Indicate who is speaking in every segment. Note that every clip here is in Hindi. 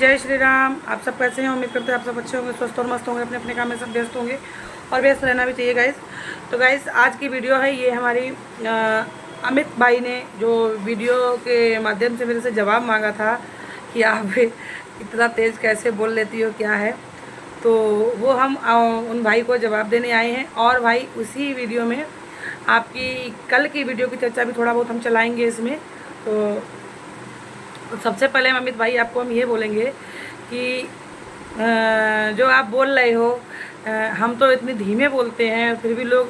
Speaker 1: जय श्री राम। आप सब कैसे हैं? उम्मीद करते हैं आप सब अच्छे होंगे, स्वस्थ और मस्त होंगे, अपने अपने काम में सब व्यस्त होंगे और व्यस्त रहना भी चाहिए गाइस। तो गाइस आज की वीडियो है ये हमारी अमित भाई ने जो वीडियो के माध्यम से मेरे से जवाब मांगा था कि आप इतना तेज़ कैसे बोल लेती हो, क्या है। तो वो हम उन भाई को जवाब देने आए हैं। और भाई उसी वीडियो में आपकी कल की वीडियो की चर्चा भी थोड़ा बहुत हम चलाएँगे इसमें। तो सबसे पहले अमित भाई आपको हम ये बोलेंगे कि जो आप बोल रहे हो, हम तो इतनी धीमे बोलते हैं फिर भी लोग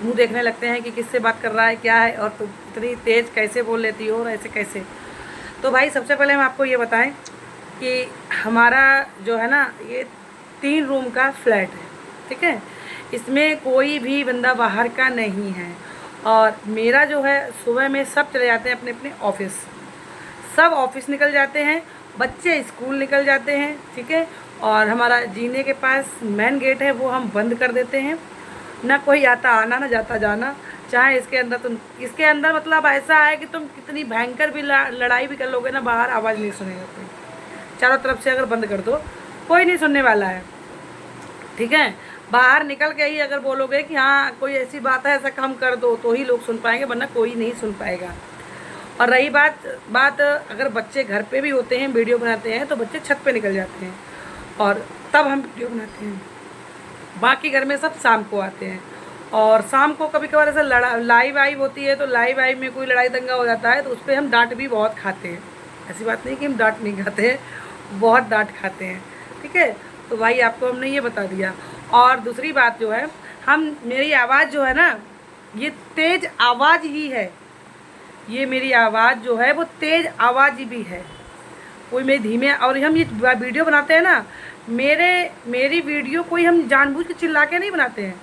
Speaker 1: मुंह देखने लगते हैं कि किससे बात कर रहा है, क्या है, और तुम इतनी तेज़ कैसे बोल लेती हो और ऐसे कैसे। तो भाई सबसे पहले हम आपको ये बताएं कि हमारा जो है ना ये 3 रूम का फ्लैट है, ठीक है। इसमें कोई भी बंदा बाहर का नहीं है। और मेरा जो है सुबह में सब चले जाते हैं अपने अपने ऑफिस, सब ऑफिस निकल जाते हैं, बच्चे स्कूल निकल जाते हैं, ठीक है। और हमारा जीने के पास मेन गेट है वो हम बंद कर देते हैं, ना कोई आता आना ना जाता जाना। चाहे इसके अंदर मतलब ऐसा है कि तुम कितनी भयंकर भी लड़ाई भी कर लोगे ना, बाहर आवाज़ नहीं सुनेगा कोई। चारों तरफ से अगर बंद कर दो कोई नहीं सुनने वाला है, ठीक है। बाहर निकल के ही अगर बोलोगे कि हाँ कोई ऐसी बात है, ऐसा काम कर दो, तो ही लोग सुन पाएंगे, वरना कोई नहीं सुन पाएगा। और रही बात अगर बच्चे घर पे भी होते हैं, वीडियो बनाते हैं, तो बच्चे छत पे निकल जाते हैं और तब हम वीडियो बनाते हैं। बाकी घर में सब शाम को आते हैं। और शाम को कभी कभार ऐसा लाइव वाइव होती है, तो लाइव वाइव में कोई लड़ाई दंगा हो जाता है, तो उस पर हम डांट भी बहुत खाते हैं। ऐसी बात नहीं कि हम डांट नहीं खाते हैं, बहुत डांट खाते हैं, ठीक है। तो भाई आपको हमने ये बता दिया। और दूसरी बात जो है, मेरी आवाज़ जो है ना ये तेज़ आवाज़ ही है, ये मेरी आवाज़ जो है वो तेज़ आवाज़ भी है, कोई मेरी धीमे। और हम ये वीडियो बनाते हैं ना, मेरी वीडियो कोई हम जानबूझ के चिल्ला के नहीं बनाते हैं,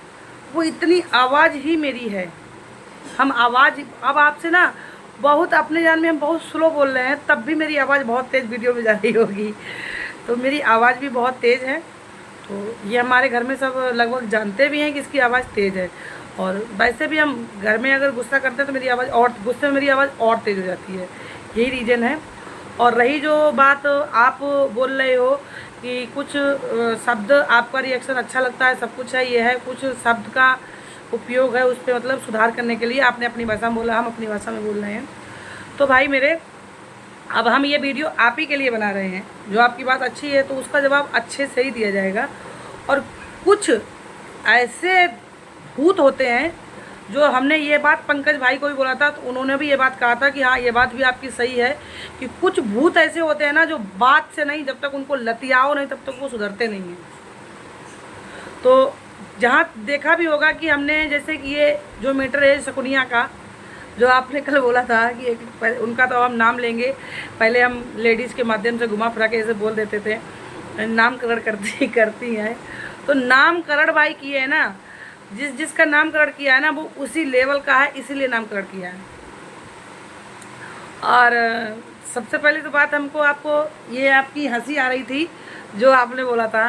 Speaker 1: वो इतनी आवाज़ ही मेरी है। हम आवाज़ अब आपसे ना बहुत अपने जान में हम बहुत स्लो बोल रहे हैं, तब भी मेरी आवाज़ बहुत तेज़ वीडियो में जा रही होगी। तो मेरी आवाज़ भी बहुत तेज़ है। तो ये हमारे घर में सब लगभग जानते भी हैं कि इसकी आवाज़ तेज़ है। और वैसे भी हम घर में अगर गुस्सा करते हैं तो मेरी आवाज़ और गुस्से में मेरी आवाज़ और तेज़ हो जाती है, यही रीज़न है। और रही जो बात आप बोल रहे हो कि कुछ शब्द आपका रिएक्शन अच्छा लगता है, सब कुछ है, ये है, कुछ शब्द का उपयोग है उस पर मतलब सुधार करने के लिए आपने अपनी भाषा में बोला, हम अपनी भाषा में बोल रहे हैं। तो भाई मेरे, अब हम ये वीडियो आप ही के लिए बना रहे हैं। जो आपकी बात अच्छी है तो उसका जवाब अच्छे से ही दिया जाएगा। और कुछ ऐसे भूत होते हैं, जो हमने ये बात पंकज भाई को भी बोला था, तो उन्होंने भी ये बात कहा था कि हाँ ये बात भी आपकी सही है कि कुछ भूत ऐसे होते हैं ना जो बात से नहीं, जब तक उनको लतियाओ नहीं तब तक वो सुधरते नहीं हैं। तो जहाँ देखा भी होगा कि हमने जैसे कि ये जो मैटर है शकुनिया का, जो आपने कल बोला था कि एक उनका तो हम नाम लेंगे, पहले हम लेडीज़ के माध्यम से घुमा फिरा के ऐसे बोल देते थे, नामकरण करती हैं। तो नामकरण भाई किए है ना, जिसका नामकरण किया है ना वो उसी लेवल का है, इसीलिए नामकरण किया है। और सबसे पहले तो बात हमको आपको ये आपकी हंसी आ रही थी, जो आपने बोला था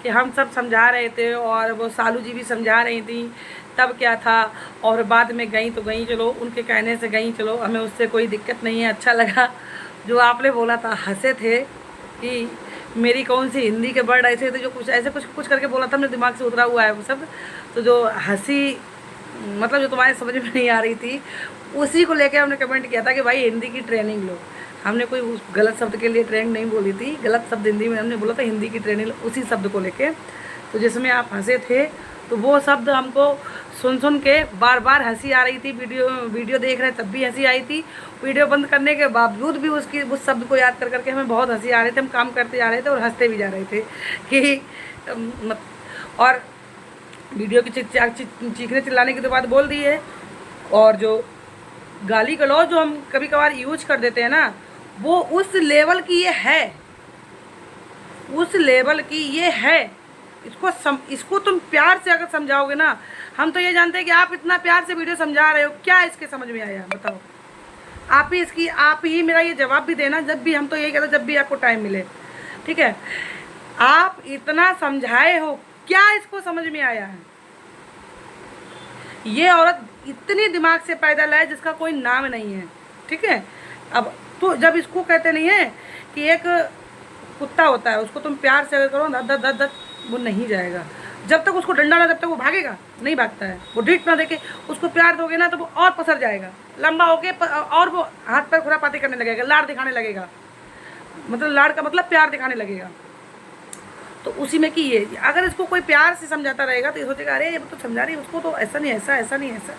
Speaker 1: कि हम सब समझा रहे थे और वो सालू जी भी समझा रही थी, तब क्या था। और बाद में गई तो गई, चलो उनके कहने से गई, चलो हमें उससे कोई दिक्कत नहीं है, अच्छा लगा। जो आपने बोला था, हंसे थे कि मेरी कौन सी हिंदी के वर्ड ऐसे थे जो कुछ ऐसे कुछ करके बोला था, मेरे दिमाग से उतरा हुआ है वो सब। तो जो हंसी मतलब जो तुम्हारे समझ में नहीं आ रही थी, उसी को लेकर हमने कमेंट किया था कि भाई हिंदी की ट्रेनिंग लो। हमने कोई उस गलत शब्द के लिए ट्रेनिंग नहीं बोली थी, गलत शब्द हिंदी में हमने बोला था, हिंदी की ट्रेनिंग लो, उसी शब्द को लेके। तो जिसमें आप हंसे थे, तो वो शब्द हमको सुन के बार बार हंसी आ रही थी। वीडियो देख रहे तब भी हंसी आई थी, वीडियो बंद करने के बावजूद भी उस शब्द को याद कर करके हमें बहुत हंसी आ रही थी। हम काम करते जा रहे थे और हंसते भी जा रहे थे कि और वीडियो की चीखने चिल्लाने की तो बात बोल दी है। और जो गाली गलौज जो हम कभी कभार यूज कर देते हैं ना, वो उस लेवल की ये है, उस लेवल की ये है। इसको तुम प्यार से अगर समझाओगे ना, हम तो ये जानते हैं कि आप इतना प्यार से वीडियो समझा रहे हो, क्या इसके समझ में आया बताओ। आप ही मेरा ये जवाब भी देना, जब भी, हम तो यही कहते हैं जब भी आपको टाइम मिले, ठीक है। आप इतना समझाए हो, क्या इसको समझ में आया है? ये औरत इतनी दिमाग से पैदल है जिसका कोई नाम नहीं है, ठीक है। अब तो जब इसको कहते नहीं है कि एक कुत्ता होता है, उसको तुम प्यार से अगर करो ना, दद दद दद वो नहीं जाएगा। जब तक उसको डंडा ना, जब तक वो भागेगा नहीं भागता है। वो ढीठ ना देके उसको प्यार दोगे ना तो वो और पसर जाएगा, लंबा होके और वो हाथ पैर खुरापाती करने लगेगा, लाड़ दिखाने लगेगा। मतलब लाड़ का मतलब प्यार दिखाने लगेगा। तो उसी में कि ये अगर इसको कोई प्यार से समझाता रहेगा तो ये सोचेगा अरे ये तो समझा रही है उसको, तो ऐसा नहीं ऐसा, ऐसा नहीं ऐसा,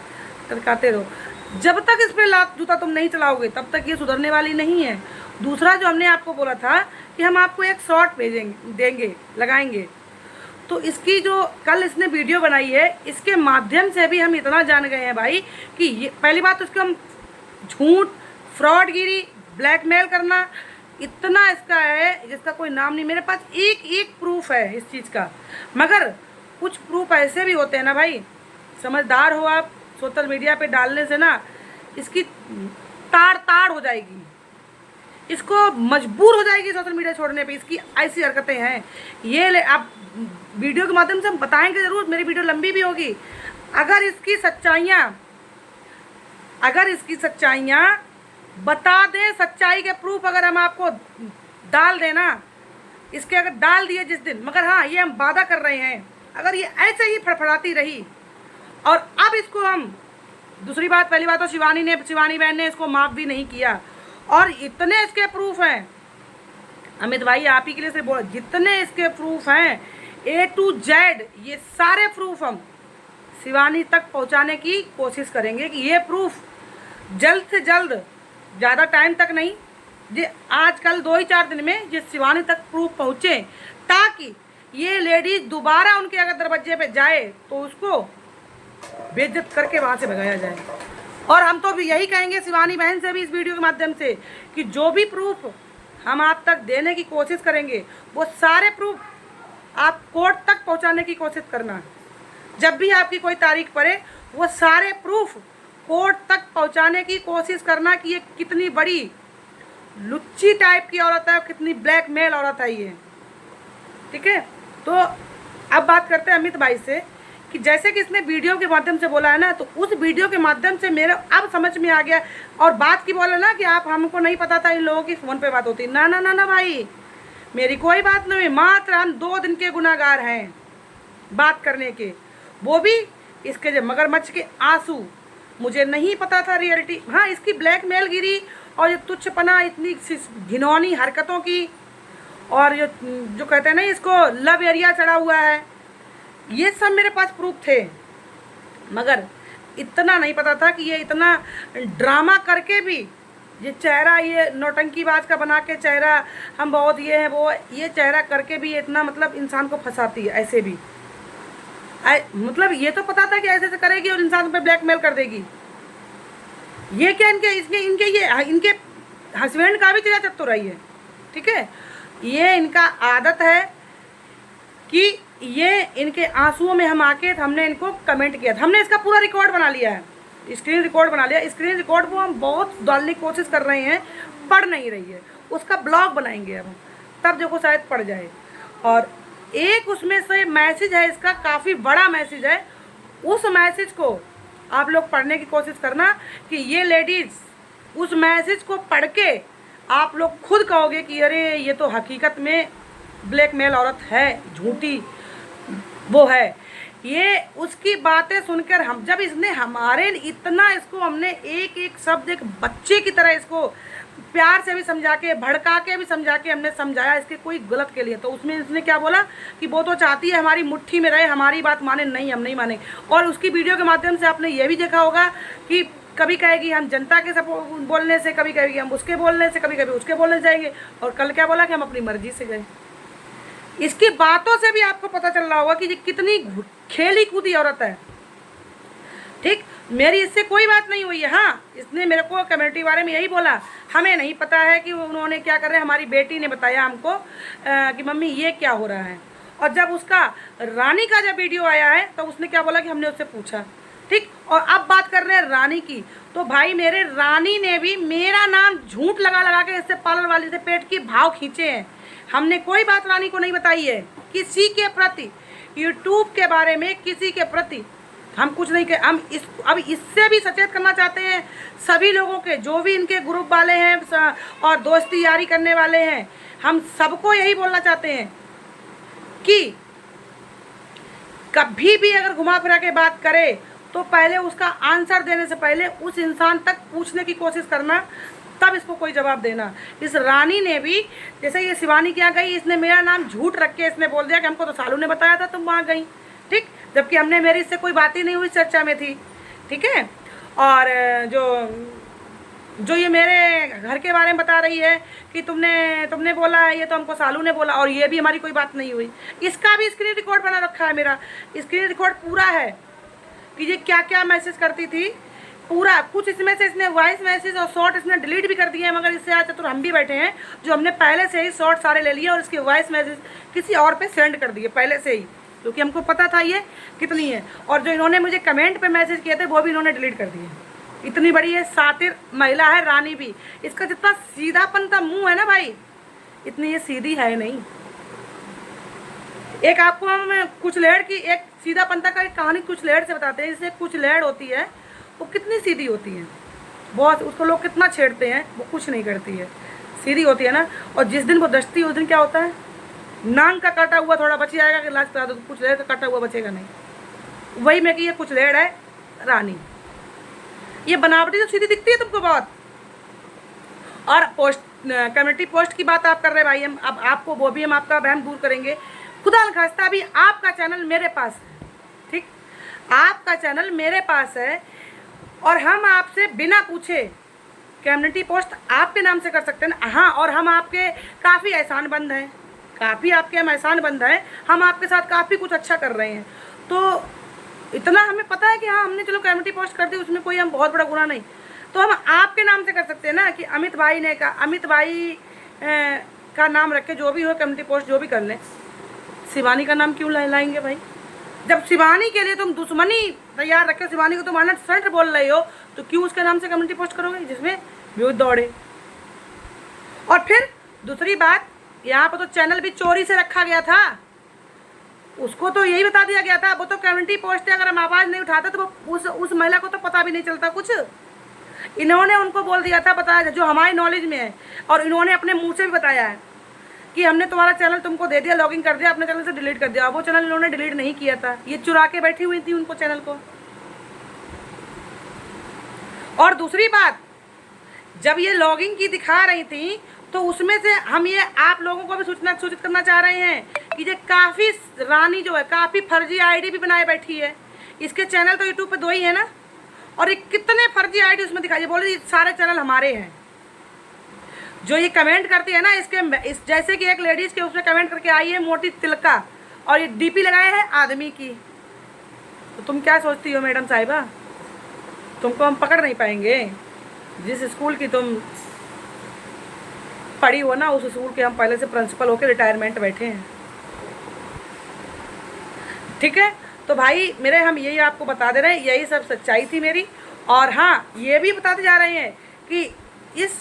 Speaker 1: करकाते रहो। जब तक इस पर लात जूता तुम नहीं चलाओगे तब तक ये सुधरने वाली नहीं है। दूसरा जो हमने आपको बोला था कि हम आपको एक शॉर्ट भेजेंगे, देंगे, लगाएंगे, तो इसकी जो कल इसने वीडियो बनाई है इसके माध्यम से भी हम इतना जान गए हैं भाई कि ये पहली बात तो इसको हम झूठ, फ्रॉडगिरी, ब्लैकमेल करना इतना इसका है जिसका कोई नाम नहीं। मेरे पास एक एक प्रूफ है इस चीज़ का, मगर कुछ प्रूफ ऐसे भी होते हैं ना भाई, समझदार हो आप, सोशल मीडिया पे डालने से ना इसकी ताड़ ताड़ हो जाएगी, इसको मजबूर हो जाएगी सोशल मीडिया छोड़ने पे। इसकी ऐसी हरकतें हैं ये आप वीडियो के माध्यम से हम बताएंगे ज़रूर, मेरी वीडियो लंबी भी होगी। अगर इसकी सच्चाइयाँ बता दें, सच्चाई के प्रूफ अगर हम आपको डाल देना, इसके अगर डाल दिए जिस दिन, मगर हाँ ये हम वादा कर रहे हैं अगर ये ऐसे ही फड़फड़ाती रही और अब इसको हम, दूसरी बात, पहली बात तो शिवानी बहन ने इसको माफ़ भी नहीं किया और इतने इसके प्रूफ हैं अमित भाई, आप ही के लिए से बोल, जितने इसके प्रूफ हैं A to Z, ये सारे प्रूफ हम शिवानी तक पहुंचाने की कोशिश करेंगे कि ये प्रूफ जल्द से जल्द, ज़्यादा टाइम तक नहीं, ये आज कल 2-4 दिन में ये शिवानी तक प्रूफ पहुँचे, ताकि ये लेडीज दोबारा उनके अगर दरवाजे पे जाए तो उसको बेइज्जत करके वहाँ से भगाया जाए। और हम तो भी यही कहेंगे शिवानी बहन से भी इस वीडियो के माध्यम से कि जो भी प्रूफ हम आप तक देने की कोशिश करेंगे वो सारे प्रूफ आप कोर्ट तक पहुंचाने की कोशिश करना। जब भी आपकी कोई तारीख पड़े वो सारे प्रूफ कोर्ट तक पहुंचाने की कोशिश करना कि ये कितनी बड़ी लुच्ची टाइप की औरत है, कितनी ब्लैकमेल औरत है ये। ठीक है, तो अब बात करते हैं अमित भाई से कि जैसे कि इसने वीडियो के माध्यम से बोला है ना, तो उस वीडियो के माध्यम से मेरे अब समझ में आ गया। और बात की बोला ना कि आप, हमको नहीं पता था इन लोगों की फ़ोन पे बात होती, ना ना ना ना भाई, मेरी कोई बात नहीं, मात्र हम 2 दिन के गुनाहगार हैं बात करने के, वो भी इसके जो मगरमच्छ के आंसू। मुझे नहीं पता था रियलिटी। हाँ, इसकी ब्लैकमेल गिरी और ये तुच्छपना, इतनी घिनौनी हरकतों की, और जो कहते हैं ना इसको लव एरिया चढ़ा हुआ है, ये सब मेरे पास प्रूफ थे। मगर इतना नहीं पता था कि ये इतना ड्रामा करके भी, ये चेहरा, ये नौटंकीबाज का बना के चेहरा, हम बहुत ये हैं वो, ये चेहरा करके भी ये इतना मतलब इंसान को फंसाती है ऐसे भी। मतलब ये तो पता था कि ऐसे ऐसे करेगी और इंसान पे ब्लैकमेल कर देगी। ये क्या इनके हस्बैंड का भी चेहरा चतुर रही है। ठीक है, ये इनका आदत है कि ये इनके आंसुओं में हम आके हमने इनको कमेंट किया था। हमने इसका पूरा रिकॉर्ड बना लिया है, स्क्रीन रिकॉर्ड बना लिया। स्क्रीन रिकॉर्ड को हम बहुत डालने की कोशिश कर रहे हैं, पढ़ नहीं रही है, उसका ब्लॉग बनाएंगे अब, तब देखो शायद पढ़ जाए। और एक उसमें से मैसेज है इसका, काफ़ी बड़ा मैसेज है, उस मैसेज को आप लोग पढ़ने की कोशिश करना कि ये लेडीज़ उस मैसेज को पढ़ के आप लोग खुद कहोगे कि अरे ये तो हकीकत में ब्लैकमेल औरत है, झूठी वो है। ये उसकी बातें सुनकर हम, जब इसने हमारे इतना, इसको हमने एक एक शब्द एक बच्चे की तरह इसको प्यार से भी समझा के, भड़का के भी समझा के हमने समझाया इसके कोई गलत के लिए, तो उसमें इसने क्या बोला कि वो तो चाहती है हमारी मुट्ठी में रहे, हमारी बात माने। नहीं, हम नहीं माने। और उसकी वीडियो के माध्यम से आपने ये भी देखा होगा कि कभी कहेगी हम जनता के बोलने से, कभी कहेगी हम उसके बोलने से, कभी कभी उसके बोलने से जाएंगे, और कल क्या बोला कि हम अपनी मर्जी से गए। इसकी बातों से भी आपको पता चल रहा होगा कि ये कितनी खेली कूदी औरत है। ठीक, मेरी इससे कोई बात नहीं हुई है। हाँ, इसने मेरे को कम्युनिटी बारे में यही बोला, हमें नहीं पता है कि उन्होंने क्या कर रहे हैं। हमारी बेटी ने बताया हमको कि मम्मी ये क्या हो रहा है। और जब उसका रानी का जब वीडियो आया है तो उसने क्या बोला कि हमने उससे पूछा। ठीक, और अब बात कर रहे हैं रानी की, तो भाई मेरे रानी ने भी मेरा नाम झूठ लगा लगा के इससे पार्लर वाली से पेट की भाव खींचे हैं। हमने कोई बात रानी को नहीं बताई है किसी के प्रति, यूट्यूब के बारे में किसी के प्रति। हम कुछ नहीं कर, हम अब इससे भी सचेत करना चाहते हैं सभी लोगों के, जो भी इनके ग्रुप वाले हैं और दोस्ती यारी करने वाले हैं, हम सबको यही बोलना चाहते हैं कि कभी भी अगर घुमा फिरा के बात करे तो पहले उसका आंसर देने से पहले उस इंसान तक पूछने की कोशिश करना, तब इसको कोई जवाब देना। इस रानी ने भी, जैसे ये शिवानी क्या गई, इसने मेरा नाम झूठ रख के इसने बोल दिया कि हमको तो सालू ने बताया था तुम वहाँ गई, ठीक, जबकि हमने, मेरी इससे कोई बात ही नहीं हुई, चर्चा में थी, ठीक है। और जो ये मेरे घर के बारे में बता रही है कि तुमने बोला है, ये तो हमको सालू ने बोला, और ये भी हमारी कोई बात नहीं हुई। इसका भी स्क्रीन रिकॉर्ड बना रखा है, मेरा स्क्रीन रिकॉर्ड पूरा है कि ये क्या क्या मैसेज करती थी पूरा। कुछ इसमें से इसने वॉइस मैसेज और शॉर्ट इसने डिलीट भी कर दिए हैं, मगर इससे आज चतुर हम भी बैठे हैं जो हमने पहले से ही शॉर्ट सारे ले लिए और इसके वॉइस मैसेज किसी और पे सेंड कर दिए पहले से ही, क्योंकि हमको पता था ये कितनी है। और जो इन्होंने मुझे कमेंट पे मैसेज किए थे वो भी इन्होंने डिलीट कर दिए। इतनी बड़ी ये सातिर महिला है रानी भी, इसका जितना सीधापन का मुंह है ना भाई, इतनी ये सीधी है नहीं। एक आपको हम कुचलेड़ की एक सीधापनता का एक कहानी कुचलेड़ से बताते हैं। जैसे कुचलेड़ होती है वो कितनी सीधी होती है, बहुत, उसको लोग कितना छेड़ते हैं, वो कुछ नहीं करती है, सीधी होती है ना। और जिस दिन वो दस्ती उस दिन क्या होता है, नांग का काटा हुआ थोड़ा बच जाएगा कि लाज करा दो, कुचलेड़ का काटा हुआ बचेगा नहीं। वही में कि ये कुचलेड़ है रानी, ये बनावटी तो सीधी दिखती है तुमको बहुत। और पोस्ट, कम्युनिटी पोस्ट की बात आप कर रहे हैं भाई, हम अब आपको वो भी हम आपका वहम दूर करेंगे। खुदा न खास्ता भी आपका चैनल मेरे पास है, ठीक, आपका चैनल मेरे पास है और हम आपसे बिना पूछे कम्युनिटी पोस्ट आपके नाम से कर सकते हैं। हाँ, और हम आपके काफ़ी एहसान बंद हैं, काफ़ी आपके हम एहसान बंद हैं, हम आपके साथ काफ़ी कुछ अच्छा कर रहे हैं। तो इतना हमें पता है कि हाँ, हमने चलो कम्युनिटी पोस्ट कर दी, उसमें कोई हम बहुत बड़ा गुनाह नहीं, तो हम आपके नाम से कर सकते हैं ना, कि अमित भाई ने का, अमित भाई का नाम रख के जो भी हो कम्युनिटी पोस्ट जो भी कर लें। शिवानी का नाम क्यों लाएंगे भाई? जब शिवानी के लिए तुम दुश्मनी तैयार रखे, शिवानी को तुम 100% बोल रहे हो, तो क्यों उसके नाम से कम्युनिटी पोस्ट करोगे जिसमें व्यूज दौड़े? और फिर दूसरी बात, यहाँ पर तो चैनल भी चोरी से रखा गया था, उसको तो यही बता दिया गया था, वो तो कम्युनिटी पोस्ट है, अगर हम आवाज़ नहीं उठाते तो उस महिला को तो पता भी नहीं चलता कुछ। इन्होंने उनको बोल दिया था, बताया जो हमारी नॉलेज में है, और इन्होंने अपने मुंह से भी बताया है कि हमने तुम्हारा चैनल तुमको दे दिया, लॉगिन कर दिया, अपने चैनल से डिलीट कर दिया। वो चैनल इन्होंने डिलीट नहीं किया था, ये चुरा के बैठी हुई थी उनको चैनल को। और दूसरी बात, जब ये लॉगिन की दिखा रही थी तो उसमें से हम ये आप लोगों को भी सूचित करना चाह रहे हैं कि ये काफ़ी रानी जो है काफ़ी फर्जी आईडी भी बनाए बैठी है। इसके चैनल तो यूट्यूब पे 2 ही है ना, और ये कितने फर्जी आईडी उसमें दिखाई, बोले सारे चैनल हमारे हैं। जो ये कमेंट करती है ना, जैसे कि एक लेडीज़ के उसमें कमेंट करके आई है मोटी तिलका, और ये डीपी लगाए है आदमी की। तो तुम क्या सोचती हो मैडम साहिबा, तुमको हम पकड़ नहीं पाएंगे? जिस स्कूल की तुम पढ़ी हो ना, उस स्कूल के हम पहले से प्रिंसिपल होकर रिटायरमेंट बैठे हैं, ठीक है। तो भाई मेरे, हम यही आपको बता दे रहे हैं, यही सब सच्चाई थी मेरी। और हाँ, ये भी बताते जा रहे हैं कि इस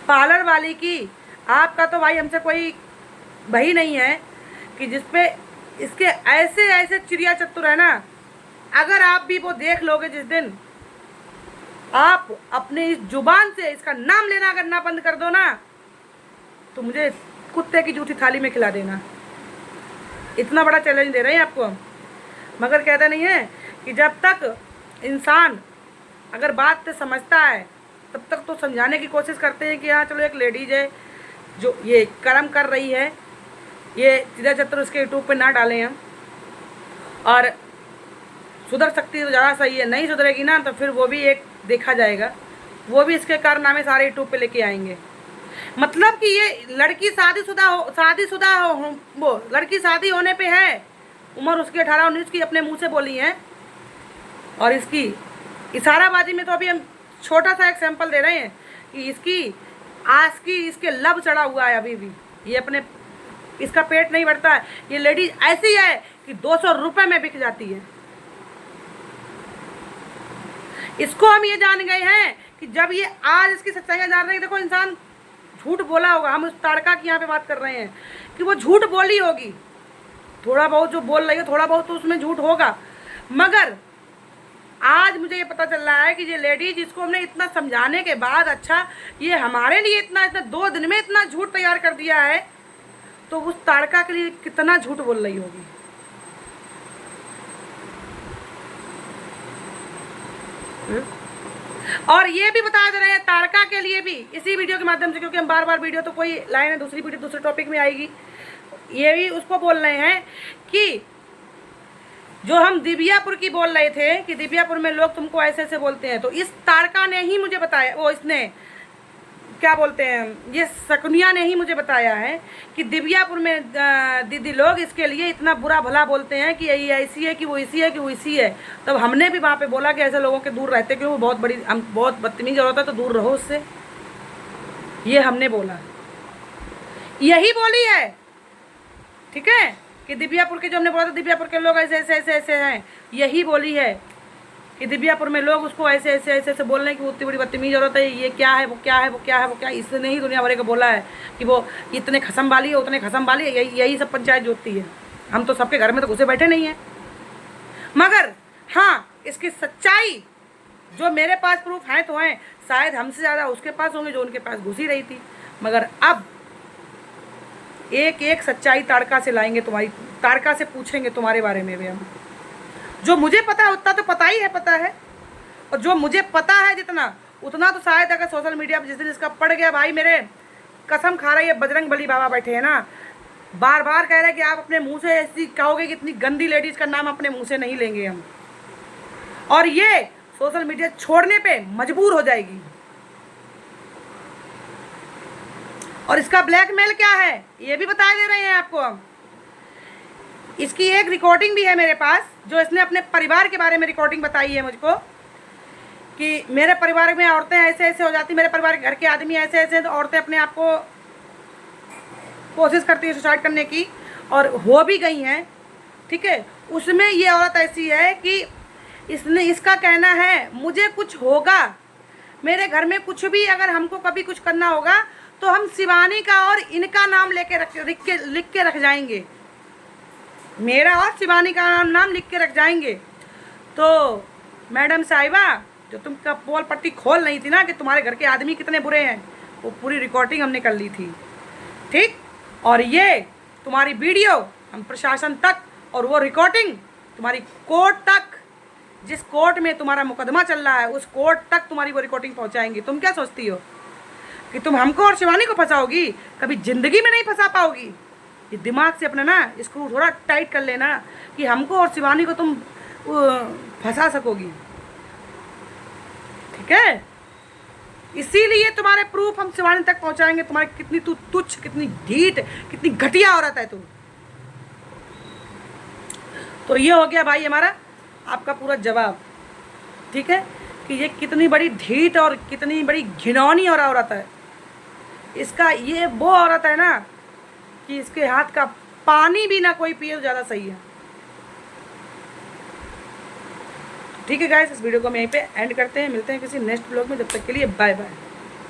Speaker 1: पार्लर वाली की, आपका तो भाई हमसे कोई भाई नहीं है कि जिसपे इसके ऐसे ऐसे चिड़िया चतुर है ना, अगर आप भी वो देख लोगे जिस दिन, आप अपने इस जुबान से इसका नाम लेना अगर ना बंद कर दो ना, तो मुझे कुत्ते की जूठी थाली में खिला देना। इतना बड़ा चैलेंज दे रहे हैं आपको हम। मगर कहते नहीं है कि जब तक इंसान अगर बात से समझता है तब तक तो समझाने की कोशिश करते हैं कि हाँ चलो एक लेडीज है जो ये कर्म कर रही है, ये सीधा चतर उसके यूट्यूब पे ना डालें हम, और सुधर सकती है तो ज़्यादा सही है, नहीं सुधरेगी ना तो फिर वो भी एक देखा जाएगा, वो भी इसके कारनामे सारे यूट्यूब पे लेके आएंगे। मतलब कि ये लड़की शादीशुदा हो, वो लड़की शादी होने पे है, उम्र उसकी 18-19 की अपने मुंह से बोली है। और इसकी इशाराबाजी में तो अभी हम छोटा सा एक सैंपल दे रहे हैं कि इसके लब चढ़ा हुआ है अभी भी, ये अपने, इसका पेट नहीं भरता है। ये लेडीज ऐसी है कि 200 रुपये में बिक जाती है। इसको हम ये जान गए हैं कि जब ये आज इसकी सच्चाइयाँ जान रहे हैं, देखो इंसान झूठ बोला होगा, हम उस ताड़का की यहाँ पे बात कर रहे हैं कि वो झूठ बोली होगी, थोड़ा बहुत जो बोल रही है थोड़ा बहुत तो उसमें झूठ होगा, मगर आज मुझे ये पता चल रहा है कि ये लेडी जिसको हमने इतना समझाने के बाद अच्छा ये हमारे लिए इतना 2 दिन में इतना झूठ तैयार कर दिया है, तो उस ताड़का के लिए कितना झूठ बोल रही होगी। और ये भी बता दे रहे हैं ताड़का के लिए भी इसी वीडियो के माध्यम से, क्योंकि हम बार बार वीडियो तो कोई लाइन है, दूसरी वीडियो दूसरे टॉपिक में आएगी। ये भी उसको बोल रहे हैं कि जो हम दिव्यापुर की बोल रहे थे कि दिव्यापुर में लोग तुमको ऐसे ऐसे बोलते हैं, तो इस ताड़का ने ही मुझे बताया, वो इसने क्या बोलते हैं, ये शकुनिया ने ही मुझे बताया है कि दिव्यापुर में दीदी लोग इसके लिए इतना बुरा भला बोलते हैं कि ये ऐसी है कि वो इसी है कि वो इसी है। तब हमने भी वहाँ पे बोला कि ऐसे लोगों के दूर रहते, क्योंकि वो बहुत बड़ी हम बहुत बदतमीज होता है, तो दूर रहो उससे। ये हमने बोला, यही बोली है, ठीक है, कि दिव्यापुर के जो हमने बोला था दिव्यापुर के लोग ऐसे ऐसे ऐसे ऐसे हैं, यही बोली है कि दिव्यापुर में लोग उसको ऐसे ऐसे ऐसे ऐसे बोल रहे हैं कि वो इतनी बड़ी बदतमीज औरत है, ये क्या है, वो क्या है, वो क्या है, वो क्या है। इसने ही दुनिया भर को बोला है कि वो इतने खसम वाली है, उतने खसम वाली है, यही सब पंचायत जोतती है। हम तो सबके घर में तो घुसे बैठे नहीं हैं, मगर हाँ इसकी सच्चाई जो मेरे पास प्रूफ हैं तो हैं, शायद हमसे ज़्यादा उसके पास होंगे जो उनके पास घुसी रही थी। मगर अब एक एक सच्चाई ताड़का से लाएंगे, तुम्हारी ताड़का से पूछेंगे तुम्हारे बारे में भी हम। जो मुझे पता है उतना तो पता ही है, पता है, और जो मुझे पता है जितना उतना तो शायद अगर सोशल मीडिया पर जिस दिन इसका पड़ गया, भाई मेरे कसम खा रही है, बजरंग बली बाबा बैठे हैं ना, बार बार कह रहे हैं कि आप अपने मुंह से ऐसी कहोगे कि इतनी गंदी लेडीज़ का नाम अपने मुंह से नहीं लेंगे हम, और ये सोशल मीडिया छोड़ने पे मजबूर हो जाएगी। और इसका ब्लैकमेल क्या है ये भी बता दे रहे हैं आपको हम। इसकी एक रिकॉर्डिंग भी है मेरे पास, जो इसने अपने परिवार के बारे में रिकॉर्डिंग बताई है मुझको कि मेरे परिवार में औरतें ऐसे ऐसे हो जाती, मेरे परिवार के घर के आदमी ऐसे ऐसे हैं, तो औरतें अपने आप को कोशिश करती है सुसाइड करने की, और हो भी गई हैं, ठीक है। उसमें ये औरत ऐसी है कि इसका कहना है मुझे कुछ होगा, मेरे घर में कुछ भी अगर हमको कभी कुछ करना होगा तो हम शिवानी का और इनका नाम लिख के रख जाएंगे, मेरा और शिवानी का नाम लिख के रख जाएंगे। तो मैडम साहिबा, जो तुम पोल पट्टी खोल नहीं थी ना कि तुम्हारे घर के आदमी कितने बुरे हैं, वो पूरी रिकॉर्डिंग हमने कर ली थी, ठीक। और ये तुम्हारी वीडियो हम प्रशासन तक, और वो रिकॉर्डिंग तुम्हारी कोर्ट तक, जिस कोर्ट में तुम्हारा मुकदमा चल रहा है उस कोर्ट तक तुम्हारी वो रिकॉर्डिंग पहुंचाएंगी। तुम क्या सोचती हो कि तुम हमको और शिवानी को फंसाओगी? कभी जिंदगी में नहीं फंसा पाओगी। ये दिमाग से अपना ना स्क्रू थोड़ा टाइट कर लेना कि हमको और शिवानी को तुम फंसा सकोगी, ठीक है। इसीलिए तुम्हारे प्रूफ हम शिवानी तक पहुंचाएंगे, तुम्हारी कितनी तू तुच्छ, कितनी ढीठ, कितनी घटिया औरत है तू। तो ये हो गया भाई हमारा आपका पूरा जवाब, ठीक है, कि ये कितनी बड़ी ढीठ और कितनी बड़ी घिनौनी और औरत है। इसका ये वो औरत है ना कि इसके हाथ का पानी भी ना कोई पिए तो ज़्यादा सही है, ठीक है गाइस। इस वीडियो को हम यहीं पे एंड करते हैं, मिलते हैं किसी नेक्स्ट ब्लॉग में, जब तक के लिए बाय बाय।